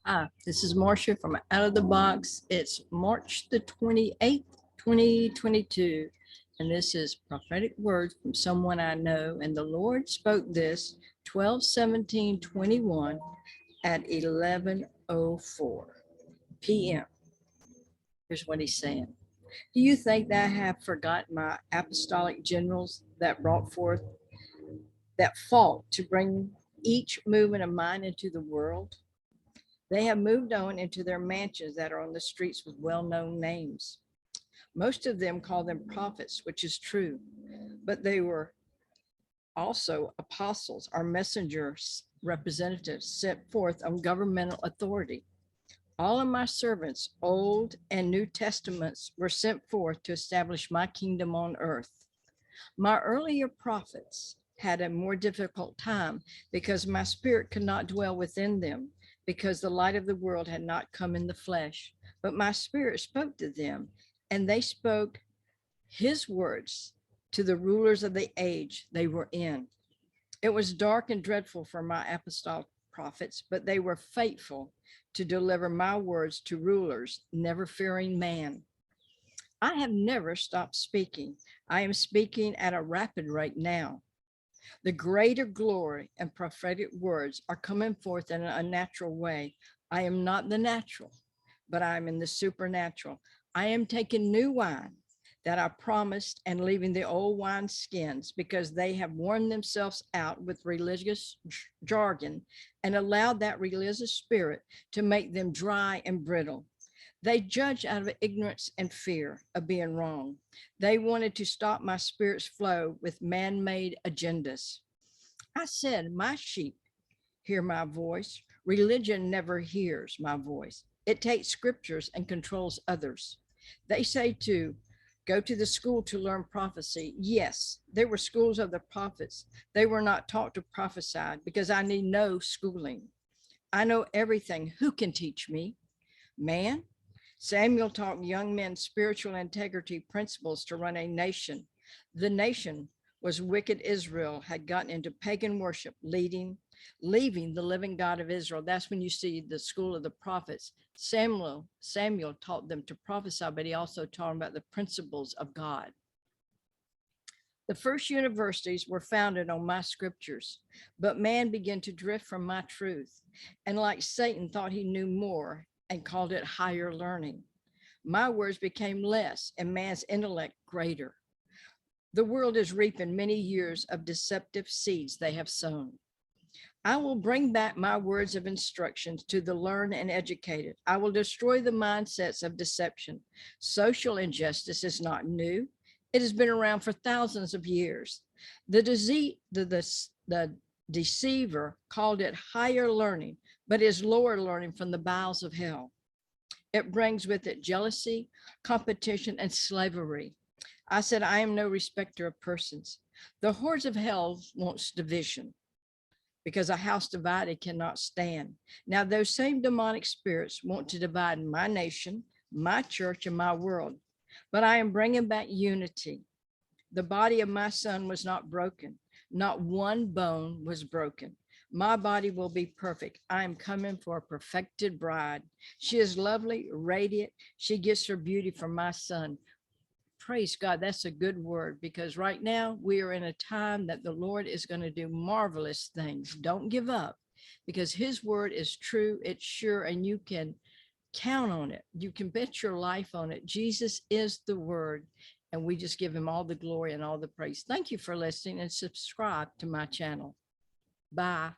Hi, this is Marcia from Out of the Box. It's March the 28th, 2022, and this is prophetic words from someone I know. And the Lord spoke this 12/17/21 at 11:04 p.m. Here's what he's saying. Do you think that I have forgotten my apostolic generals that brought forth, that fought to bring each movement of mine into the world? They have moved on into their mansions that are on the streets with well-known names. Most of them call them prophets, which is true, but they were also apostles or messengers, representatives sent forth on governmental authority. All of my servants, Old and New Testaments, were sent forth to establish my kingdom on earth. My earlier prophets had a more difficult time because my spirit could not dwell within them, because the light of the world had not come in the flesh. But my spirit spoke to them, and they spoke his words to the rulers of the age they were in. It was dark and dreadful for my apostolic prophets, but they were faithful to deliver my words to rulers, never fearing man. I have never stopped speaking. I am speaking at a rapid rate now. The greater glory and prophetic words are coming forth in an unnatural way. I am not the natural, but I am in the supernatural. I am taking new wine that I promised and leaving the old wine skins, because they have worn themselves out with religious jargon and allowed that religious spirit to make them dry and brittle. They judge out of ignorance and fear of being wrong. They wanted to stop my spirit's flow with man-made agendas. I said, my sheep hear my voice. Religion never hears my voice. It takes scriptures and controls others. They say to go to the school to learn prophecy. Yes, there were schools of the prophets. They were not taught to prophesy because I need no schooling. I know everything. Who can teach me? Man? Samuel taught young men spiritual integrity principles to run a nation. The nation was wicked. Israel had gotten into pagan worship, leaving the living God of Israel. That's when you see the school of the prophets. Samuel taught them to prophesy, but he also taught them about the principles of God. The first universities were founded on my scriptures, but man began to drift from my truth, and like Satan thought he knew more and called it higher learning. My words became less and man's intellect greater. The world is reaping many years of deceptive seeds they have sown. I will bring back my words of instructions to the learned and educated. I will destroy the mindsets of deception. Social injustice is not new. It has been around for thousands of years. The deceiver called it higher learning, but is lower learning from the bowels of hell. It brings with it jealousy, competition, and slavery. I said, I am no respecter of persons. The hordes of hell wants division, because a house divided cannot stand. Now, those same demonic spirits want to divide my nation, my church, and my world, but I am bringing back unity. The body of my son was not broken. Not one bone was broken. My body will be perfect. I am coming for a perfected bride. She is lovely, radiant. She gets her beauty from my son. Praise God. That's a good word, because right now we are in a time that the Lord is going to do marvelous things. Don't give up, because his word is true. It's sure, and you can count on it. You can bet your life on it. Jesus is the word, and we just give him all the glory and all the praise. Thank you for listening, and subscribe to my channel. Bye.